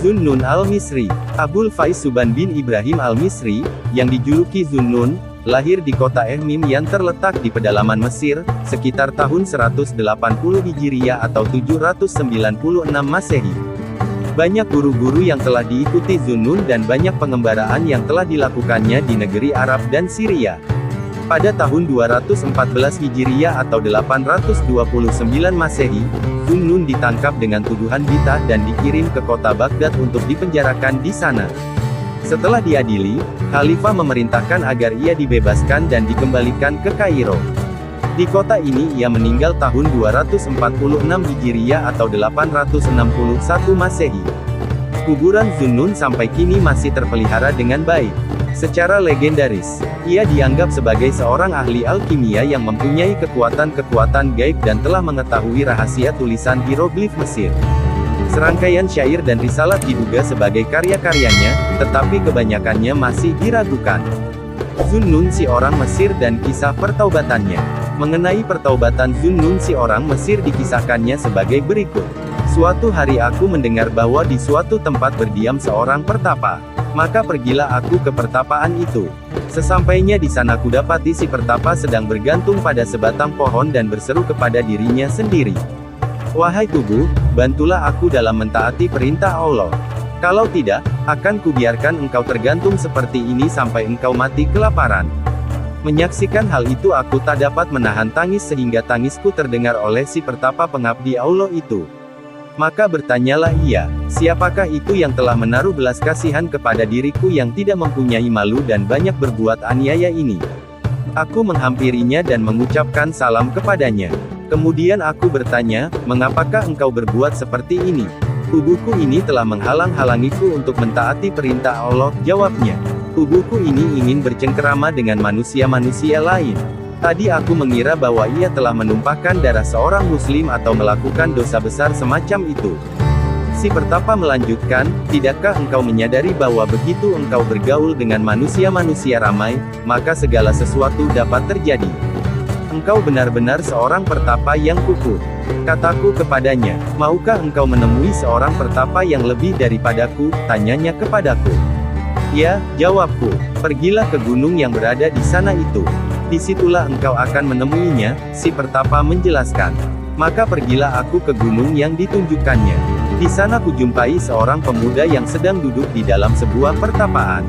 Zunnun al-Misri. Abul Faiz Subban bin Ibrahim al-Misri, yang dijuluki Zunnun, lahir di kota Ehmim yang terletak di pedalaman Mesir, sekitar tahun 180 Hijriah atau 796 Masehi. Banyak guru-guru yang telah diikuti Zunnun dan banyak pengembaraan yang telah dilakukannya di negeri Arab dan Syria. Pada tahun 214 Hijriah atau 829 Masehi, Zunnun ditangkap dengan tuduhan bid'ah dan dikirim ke kota Baghdad untuk dipenjarakan di sana. Setelah diadili, Khalifah memerintahkan agar ia dibebaskan dan dikembalikan ke Kairo. Di kota ini ia meninggal tahun 246 Hijriah atau 861 Masehi. Kuburan Zunnun sampai kini masih terpelihara dengan baik. Secara legendaris, ia dianggap sebagai seorang ahli alkimia yang mempunyai kekuatan-kekuatan gaib dan telah mengetahui rahasia tulisan hieroglif Mesir. Serangkaian syair dan risalah diduga sebagai karya-karyanya, tetapi kebanyakannya masih diragukan. Zunnun si orang Mesir dan kisah pertaubatannya. Mengenai pertaubatan Zunnun si orang Mesir dikisahkannya sebagai berikut. Suatu hari aku mendengar bahwa di suatu tempat berdiam seorang pertapa. Maka pergilah aku ke pertapaan itu. Sesampainya di sana kudapati si pertapa sedang bergantung pada sebatang pohon dan berseru kepada dirinya sendiri. Wahai tubuh, bantulah aku dalam mentaati perintah Allah. Kalau tidak, akan kubiarkan engkau tergantung seperti ini sampai engkau mati kelaparan. Menyaksikan hal itu aku tak dapat menahan tangis sehingga tangisku terdengar oleh si pertapa pengabdi Allah itu. Maka bertanyalah ia, siapakah itu yang telah menaruh belas kasihan kepada diriku yang tidak mempunyai malu dan banyak berbuat aniaya ini? Aku menghampirinya dan mengucapkan salam kepadanya. Kemudian aku bertanya, mengapakah engkau berbuat seperti ini? Tubuhku ini telah menghalang-halangiku untuk mentaati perintah Allah, jawabnya. Tubuhku ini ingin bercengkerama dengan manusia-manusia lain. Tadi aku mengira bahwa ia telah menumpahkan darah seorang muslim atau melakukan dosa besar semacam itu. Si pertapa melanjutkan, tidakkah engkau menyadari bahwa begitu engkau bergaul dengan manusia-manusia ramai, maka segala sesuatu dapat terjadi. Engkau benar-benar seorang pertapa yang kukuh. Kataku kepadanya, maukah engkau menemui seorang pertapa yang lebih daripadaku? Tanyanya kepadaku. Ya, jawabku, pergilah ke gunung yang berada di sana itu. Disitulah engkau akan menemuinya, si pertapa menjelaskan. Maka pergilah aku ke gunung yang ditunjukkannya. Di sana kujumpai seorang pemuda yang sedang duduk di dalam sebuah pertapaan.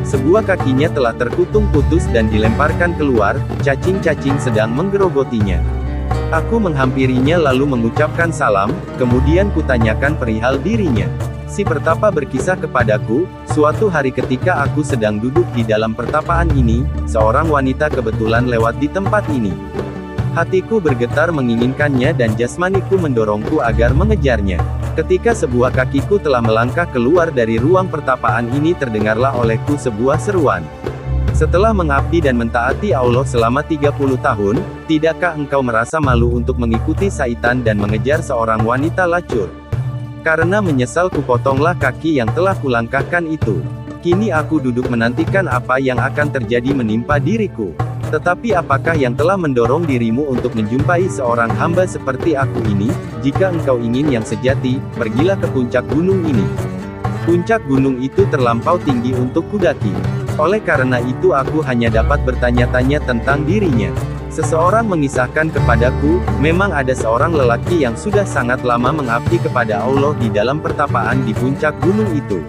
Sebuah kakinya telah terkutung putus dan dilemparkan keluar, cacing-cacing sedang menggerogotinya. Aku menghampirinya lalu mengucapkan salam, kemudian kutanyakan perihal dirinya. Si pertapa berkisah kepadaku, suatu hari ketika aku sedang duduk di dalam pertapaan ini, seorang wanita kebetulan lewat di tempat ini. Hatiku bergetar menginginkannya dan jasmaniku mendorongku agar mengejarnya. Ketika sebuah kakiku telah melangkah keluar dari ruang pertapaan ini terdengarlah olehku sebuah seruan. Setelah mengabdi dan mentaati Allah selama 30 tahun, tidakkah engkau merasa malu untuk mengikuti syaitan dan mengejar seorang wanita lacur? Karena menyesal kupotonglah kaki yang telah kulangkahkan itu. Kini aku duduk menantikan apa yang akan terjadi menimpa diriku. Tetapi apakah yang telah mendorong dirimu untuk menjumpai seorang hamba seperti aku ini? Jika engkau ingin yang sejati, pergilah ke puncak gunung ini. Puncak gunung itu terlampau tinggi untuk kudaki. Oleh karena itu aku hanya dapat bertanya-tanya tentang dirinya. Seseorang mengisahkan kepadaku, memang ada seorang lelaki yang sudah sangat lama mengabdi kepada Allah di dalam pertapaan di puncak gunung itu.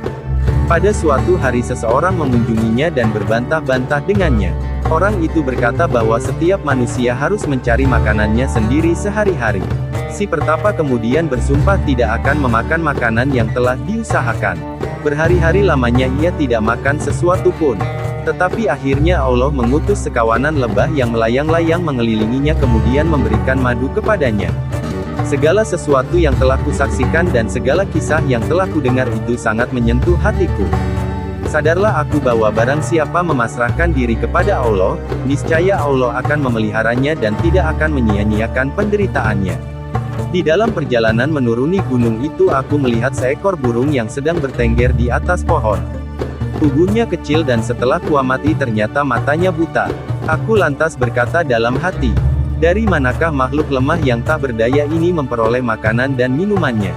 Pada suatu hari seseorang mengunjunginya dan berbantah-bantah dengannya. Orang itu berkata bahwa setiap manusia harus mencari makanannya sendiri sehari-hari. Si pertapa kemudian bersumpah tidak akan memakan makanan yang telah diusahakan. Berhari-hari lamanya ia tidak makan sesuatu pun. Tetapi akhirnya Allah mengutus sekawanan lebah yang melayang-layang mengelilinginya kemudian memberikan madu kepadanya. Segala sesuatu yang telah kusaksikan dan segala kisah yang telah kudengar itu sangat menyentuh hatiku. Sadarlah aku bahwa barang siapa memasrahkan diri kepada Allah, niscaya Allah akan memeliharanya dan tidak akan menyia-nyiakan penderitaannya. Di dalam perjalanan menuruni gunung itu aku melihat seekor burung yang sedang bertengger di atas pohon. Tubuhnya kecil dan setelah kuamati ternyata matanya buta. Aku lantas berkata dalam hati, dari manakah makhluk lemah yang tak berdaya ini memperoleh makanan dan minumannya?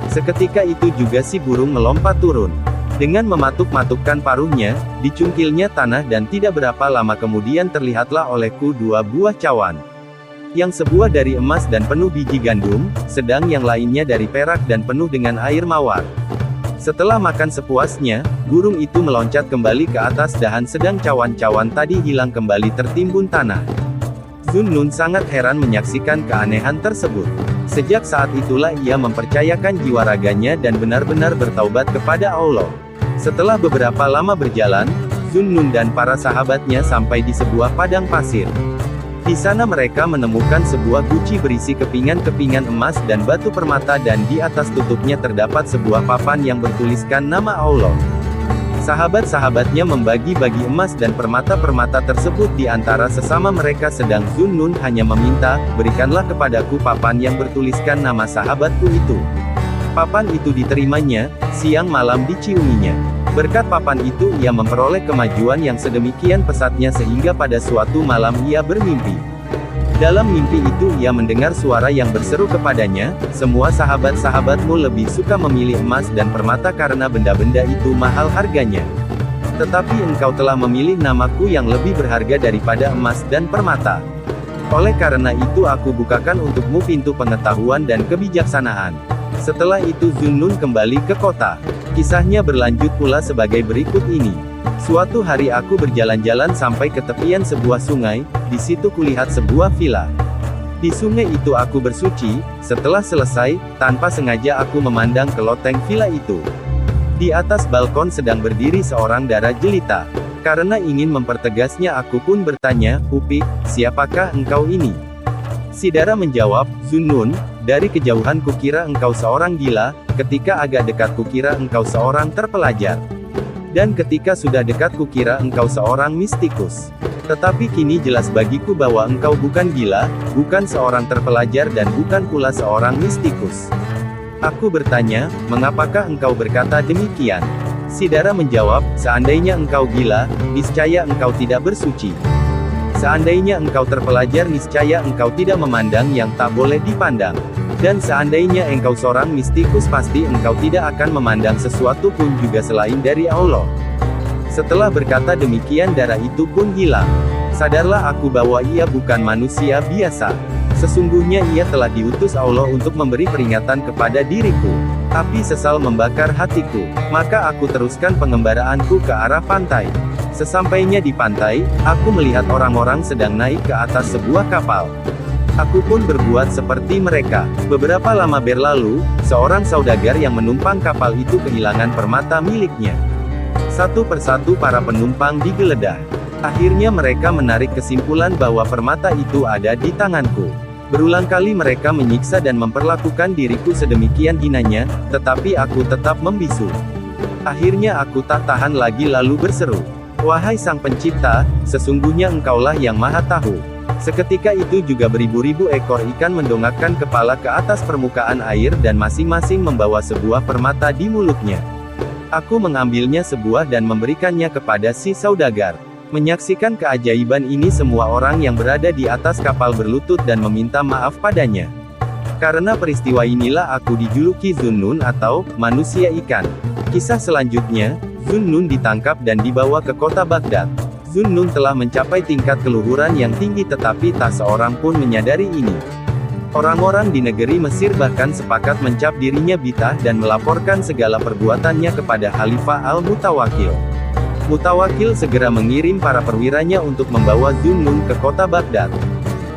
Seketika itu juga si burung melompat turun. Dengan mematuk-matukkan paruhnya, dicungkilnya tanah dan tidak berapa lama kemudian terlihatlah olehku dua buah cawan. Yang sebuah dari emas dan penuh biji gandum, sedang yang lainnya dari perak dan penuh dengan air mawar. Setelah makan sepuasnya, burung itu meloncat kembali ke atas dahan sedang cawan-cawan tadi hilang kembali tertimbun tanah. Zunnun sangat heran menyaksikan keanehan tersebut. Sejak saat itulah ia mempercayakan jiwa raganya dan benar-benar bertaubat kepada Allah. Setelah beberapa lama berjalan, Zunnun dan para sahabatnya sampai di sebuah padang pasir. Di sana mereka menemukan sebuah guci berisi kepingan-kepingan emas dan batu permata dan di atas tutupnya terdapat sebuah papan yang bertuliskan nama Allah. Sahabat-sahabatnya membagi-bagi emas dan permata-permata tersebut di antara sesama mereka sedang Zunnun hanya meminta, berikanlah kepadaku papan yang bertuliskan nama sahabatku itu. Papan itu diterimanya, siang malam diciuminya. Berkat papan itu ia memperoleh kemajuan yang sedemikian pesatnya sehingga pada suatu malam ia bermimpi. Dalam mimpi itu ia mendengar suara yang berseru kepadanya, semua sahabat-sahabatmu lebih suka memilih emas dan permata karena benda-benda itu mahal harganya. Tetapi engkau telah memilih namaku yang lebih berharga daripada emas dan permata. Oleh karena itu aku bukakan untukmu pintu pengetahuan dan kebijaksanaan. Setelah itu Zunnun kembali ke kota. Kisahnya berlanjut pula sebagai berikut ini. Suatu hari aku berjalan-jalan sampai ke tepian sebuah sungai, di situ kulihat sebuah villa. Di sungai itu aku bersuci, setelah selesai, tanpa sengaja aku memandang ke loteng villa itu. Di atas balkon sedang berdiri seorang dara jelita. Karena ingin mempertegasnya aku pun bertanya, "Upik, siapakah engkau ini?" Si dara menjawab, "Zunnun, dari kejauhan kukira engkau seorang gila, ketika agak dekat kukira engkau seorang terpelajar. Dan ketika sudah dekat kukira engkau seorang mistikus. Tetapi kini jelas bagiku bahwa engkau bukan gila, bukan seorang terpelajar dan bukan pula seorang mistikus." Aku bertanya, "Mengapakah engkau berkata demikian?" Si dara menjawab, "Seandainya engkau gila, niscaya engkau tidak bersuci. Seandainya engkau terpelajar niscaya engkau tidak memandang yang tak boleh dipandang. Dan seandainya engkau seorang mistikus pasti engkau tidak akan memandang sesuatu pun juga selain dari Allah." Setelah berkata demikian dara itu pun hilang. Sadarlah aku bahwa ia bukan manusia biasa. Sesungguhnya ia telah diutus Allah untuk memberi peringatan kepada diriku. Api sesal membakar hatiku. Maka aku teruskan pengembaraanku ke arah pantai. Sesampainya di pantai, aku melihat orang-orang sedang naik ke atas sebuah kapal. Aku pun berbuat seperti mereka. Beberapa lama berlalu, seorang saudagar yang menumpang kapal itu kehilangan permata miliknya. Satu persatu para penumpang digeledah. Akhirnya mereka menarik kesimpulan bahwa permata itu ada di tanganku. Berulang kali mereka menyiksa dan memperlakukan diriku sedemikian hinanya, tetapi aku tetap membisu. Akhirnya aku tak tahan lagi lalu berseru, "Wahai Sang Pencipta, sesungguhnya Engkaulah yang Maha Tahu." Seketika itu juga beribu-ribu ekor ikan mendongakkan kepala ke atas permukaan air dan masing-masing membawa sebuah permata di mulutnya. Aku mengambilnya sebuah dan memberikannya kepada si saudagar. Menyaksikan keajaiban ini semua orang yang berada di atas kapal berlutut dan meminta maaf padanya. Karena peristiwa inilah aku dijuluki Zunnun atau manusia ikan. Kisah selanjutnya, Zunnun ditangkap dan dibawa ke kota Baghdad. Zunnun telah mencapai tingkat keluhuran yang tinggi tetapi tak seorang pun menyadari ini. Orang-orang di negeri Mesir bahkan sepakat mencap dirinya bid'ah dan melaporkan segala perbuatannya kepada Khalifah Al-Mutawakkil. Mutawakkil segera mengirim para perwiranya untuk membawa Zunnun ke kota Baghdad.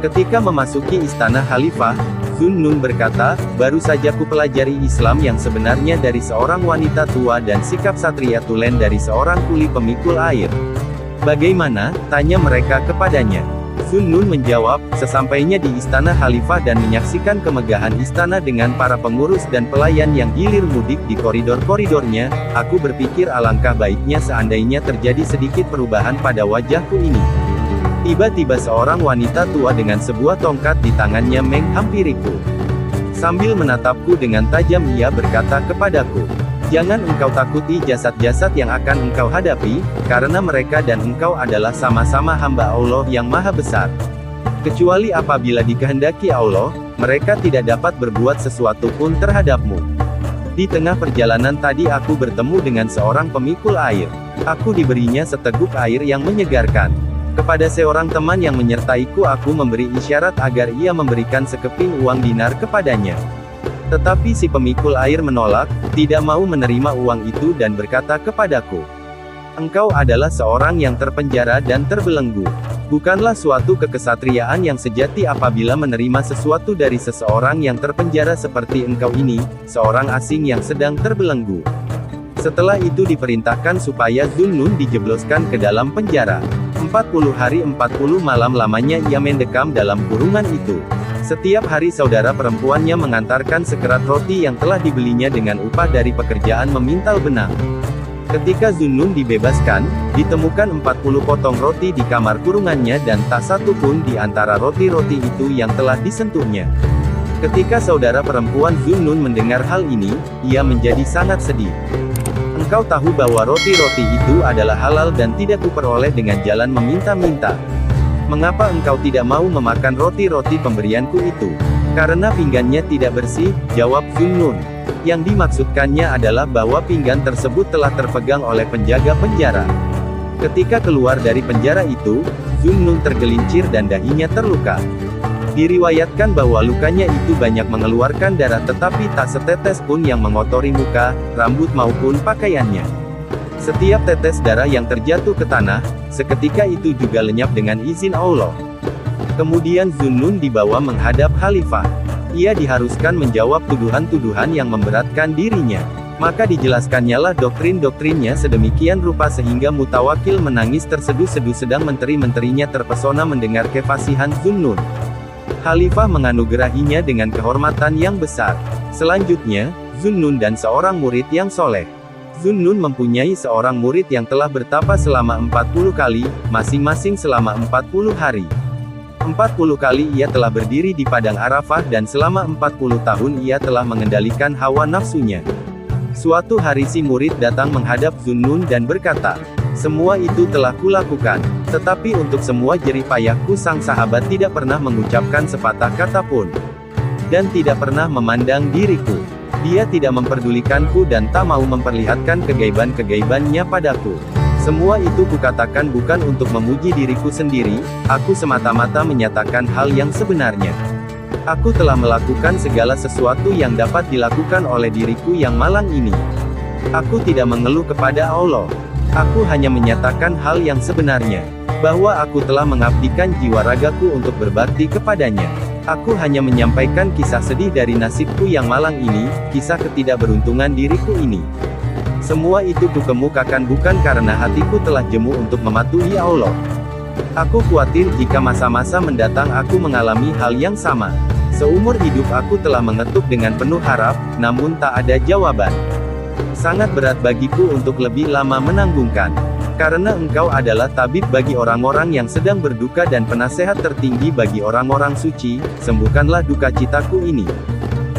Ketika memasuki istana Khalifah, Zunnun berkata, "Baru saja kupelajari Islam yang sebenarnya dari seorang wanita tua dan sikap satria tulen dari seorang kuli pemikul air." "Bagaimana?" tanya mereka kepadanya. Zunnun menjawab, "Sesampainya di istana Khalifah dan menyaksikan kemegahan istana dengan para pengurus dan pelayan yang hilir mudik di koridor-koridornya, aku berpikir alangkah baiknya seandainya terjadi sedikit perubahan pada wajahku ini." Tiba-tiba seorang wanita tua dengan sebuah tongkat di tangannya menghampiriku. Sambil menatapku dengan tajam ia berkata kepadaku, "Jangan engkau takuti jasad-jasad yang akan engkau hadapi, karena mereka dan engkau adalah sama-sama hamba Allah yang Maha Besar. Kecuali apabila dikehendaki Allah, mereka tidak dapat berbuat sesuatu pun terhadapmu. Di tengah perjalanan tadi aku bertemu dengan seorang pemikul air. Aku diberinya seteguk air yang menyegarkan. Kepada seorang teman yang menyertaiku aku memberi isyarat agar ia memberikan sekeping uang dinar kepadanya. Tetapi si pemikul air menolak, tidak mau menerima uang itu dan berkata kepadaku, "Engkau adalah seorang yang terpenjara dan terbelenggu. Bukanlah suatu kekesatriaan yang sejati apabila menerima sesuatu dari seseorang yang terpenjara seperti engkau ini, seorang asing yang sedang terbelenggu." Setelah itu diperintahkan supaya Zunnun dijebloskan ke dalam penjara. 40 hari 40 malam lamanya ia mendekam dalam kurungan itu. Setiap hari saudara perempuannya mengantarkan sekerat roti yang telah dibelinya dengan upah dari pekerjaan memintal benang. Ketika Zunnun dibebaskan, ditemukan 40 potong roti di kamar kurungannya dan tak satu pun di antara roti-roti itu yang telah disentuhnya. Ketika saudara perempuan Zunnun mendengar hal ini, ia menjadi sangat sedih. "Engkau tahu bahwa roti-roti itu adalah halal dan tidak kuperoleh dengan jalan meminta-minta. Mengapa engkau tidak mau memakan roti-roti pemberianku itu?" "Karena pinggannya tidak bersih," jawab Zunnun. Yang dimaksudkannya adalah bahwa pinggan tersebut telah terpegang oleh penjaga penjara. Ketika keluar dari penjara itu, Zunnun tergelincir dan dahinya terluka. Diriwayatkan bahwa lukanya itu banyak mengeluarkan darah tetapi tak setetes pun yang mengotori muka, rambut maupun pakaiannya. Setiap tetes darah yang terjatuh ke tanah, seketika itu juga lenyap dengan izin Allah. Kemudian Zunnun dibawa menghadap khalifah. Ia diharuskan menjawab tuduhan-tuduhan yang memberatkan dirinya. Maka dijelaskannyalah doktrin-doktrinnya sedemikian rupa sehingga Mutawakil menangis terseduh-seduh sedang menteri-menterinya terpesona mendengar kefasihan Zunnun. Khalifah menganugerahinya dengan kehormatan yang besar. Selanjutnya, Zunnun dan seorang murid yang soleh. Zunnun mempunyai seorang murid yang telah bertapa selama 40 kali, masing-masing selama 40 hari. 40 kali ia telah berdiri di padang Arafah dan selama 40 tahun ia telah mengendalikan hawa nafsunya. Suatu hari si murid datang menghadap Zunnun dan berkata, "Semua itu telah kulakukan, tetapi untuk semua jerih payahku sang sahabat tidak pernah mengucapkan sepatah kata pun. Dan tidak pernah memandang diriku. Dia tidak memperdulikanku dan tak mau memperlihatkan kegaiban-kegaibannya padaku. Semua itu kukatakan bukan untuk memuji diriku sendiri, aku semata-mata menyatakan hal yang sebenarnya. Aku telah melakukan segala sesuatu yang dapat dilakukan oleh diriku yang malang ini. Aku tidak mengeluh kepada Allah. Aku hanya menyatakan hal yang sebenarnya, bahwa aku telah mengabdikan jiwa ragaku untuk berbakti kepadanya. Aku hanya menyampaikan kisah sedih dari nasibku yang malang ini, kisah ketidakberuntungan diriku ini. Semua itu kukemukakan bukan karena hatiku telah jemu untuk mematuhi Allah. Aku khawatir jika masa-masa mendatang aku mengalami hal yang sama. Seumur hidup aku telah mengetuk dengan penuh harap, namun tak ada jawaban. Sangat berat bagiku untuk lebih lama menanggungkan. Karena engkau adalah tabib bagi orang-orang yang sedang berduka dan penasehat tertinggi bagi orang-orang suci, sembuhkanlah duka citaku ini.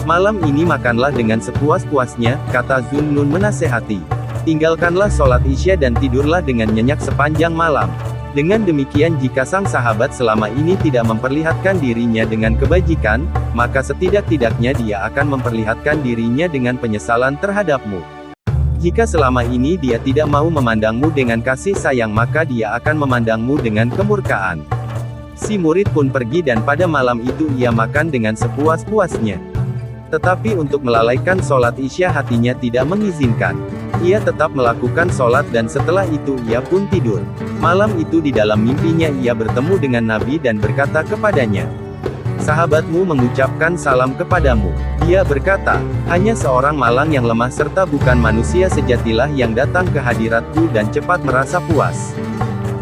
Malam ini makanlah dengan sepuas-puasnya, kata Zunnun menasehati. Tinggalkanlah sholat Isya dan tidurlah dengan nyenyak sepanjang malam. Dengan demikian jika sang sahabat selama ini tidak memperlihatkan dirinya dengan kebajikan, maka setidak-tidaknya dia akan memperlihatkan dirinya dengan penyesalan terhadapmu. Jika selama ini dia tidak mau memandangmu dengan kasih sayang maka dia akan memandangmu dengan kemurkaan. Si murid pun pergi dan pada malam itu ia makan dengan sepuas-puasnya. Tetapi untuk melalaikan sholat Isya hatinya tidak mengizinkan. Ia tetap melakukan sholat dan setelah itu ia pun tidur. Malam itu di dalam mimpinya ia bertemu dengan Nabi dan berkata kepadanya, "Sahabatmu mengucapkan salam kepadamu." Dia berkata, "Hanya seorang malang yang lemah serta bukan manusia sejatilah yang datang ke hadiratku dan cepat merasa puas.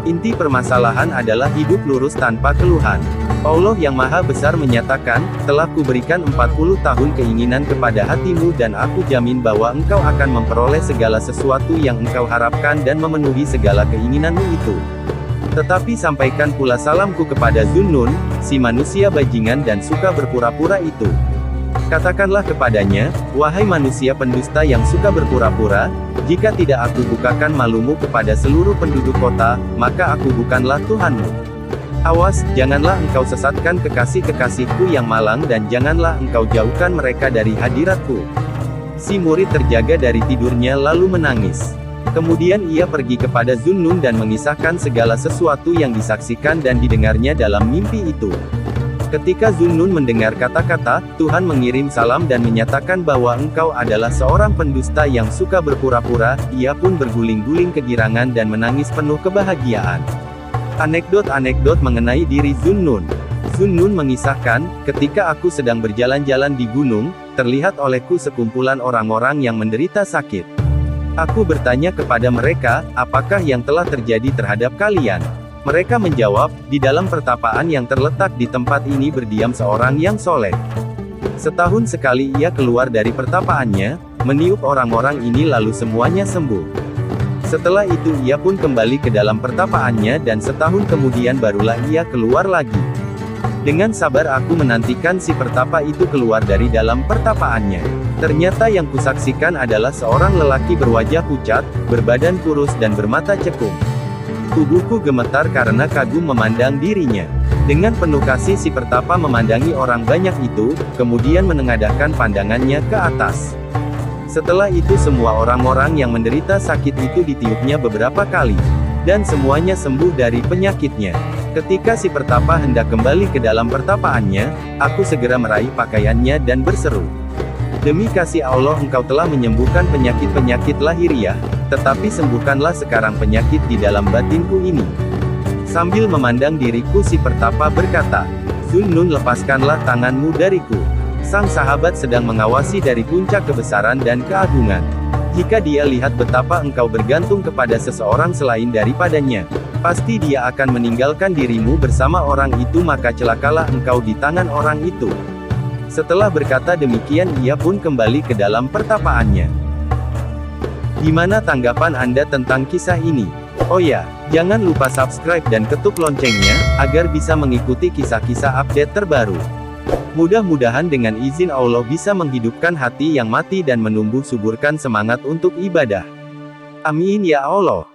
Inti permasalahan adalah hidup lurus tanpa keluhan. Allah yang Maha Besar menyatakan, telah kuberikan 40 tahun keinginan kepada hatimu dan aku jamin bahwa engkau akan memperoleh segala sesuatu yang engkau harapkan dan memenuhi segala keinginanmu itu. Tetapi sampaikan pula salamku kepada Zunnun, si manusia bajingan dan suka berpura-pura itu. Katakanlah kepadanya, wahai manusia pendusta yang suka berpura-pura, jika tidak aku bukakan malumu kepada seluruh penduduk kota, maka aku bukanlah Tuhanmu. Awas, janganlah engkau sesatkan kekasih-kekasihku yang malang dan janganlah engkau jauhkan mereka dari hadiratku. Si murid terjaga dari tidurnya lalu menangis. Kemudian ia pergi kepada Zunnun dan mengisahkan segala sesuatu yang disaksikan dan didengarnya dalam mimpi itu. Ketika Zunnun mendengar kata-kata, Tuhan mengirim salam dan menyatakan bahwa engkau adalah seorang pendusta yang suka berpura-pura, ia pun berguling-guling kegirangan dan menangis penuh kebahagiaan. Anekdot-anekdot mengenai diri Zunnun. Zunnun mengisahkan, ketika aku sedang berjalan-jalan di gunung, terlihat olehku sekumpulan orang-orang yang menderita sakit. Aku bertanya kepada mereka, apakah yang telah terjadi terhadap kalian? Mereka menjawab, di dalam pertapaan yang terletak di tempat ini berdiam seorang yang soleh. Setahun sekali ia keluar dari pertapaannya, meniup orang-orang ini lalu semuanya sembuh. Setelah itu ia pun kembali ke dalam pertapaannya dan setahun kemudian barulah ia keluar lagi. Dengan sabar aku menantikan si pertapa itu keluar dari dalam pertapaannya. Ternyata yang kusaksikan adalah seorang lelaki berwajah pucat, berbadan kurus dan bermata cekung. Tubuhku gemetar karena kagum memandang dirinya. Dengan penuh kasih si pertapa memandangi orang banyak itu, kemudian menengadahkan pandangannya ke atas. Setelah itu semua orang-orang yang menderita sakit itu ditiupnya beberapa kali. Dan semuanya sembuh dari penyakitnya. Ketika si pertapa hendak kembali ke dalam pertapaannya, aku segera meraih pakaiannya dan berseru. Demi kasih Allah engkau telah menyembuhkan penyakit-penyakit lahiriah, tetapi sembuhkanlah sekarang penyakit di dalam batinku ini. Sambil memandang diriku si pertapa berkata, Zunnun lepaskanlah tanganmu dariku. Sang sahabat sedang mengawasi dari puncak kebesaran dan keagungan. Jika dia lihat betapa engkau bergantung kepada seseorang selain daripadanya, pasti dia akan meninggalkan dirimu bersama orang itu maka celakalah engkau di tangan orang itu. Setelah berkata demikian ia pun kembali ke dalam pertapaannya. Gimana tanggapan Anda tentang kisah ini? Oh ya, jangan lupa subscribe dan ketuk loncengnya, agar bisa mengikuti kisah-kisah update terbaru. Mudah-mudahan dengan izin Allah bisa menghidupkan hati yang mati dan menumbuh suburkan semangat untuk ibadah. Amin ya Allah.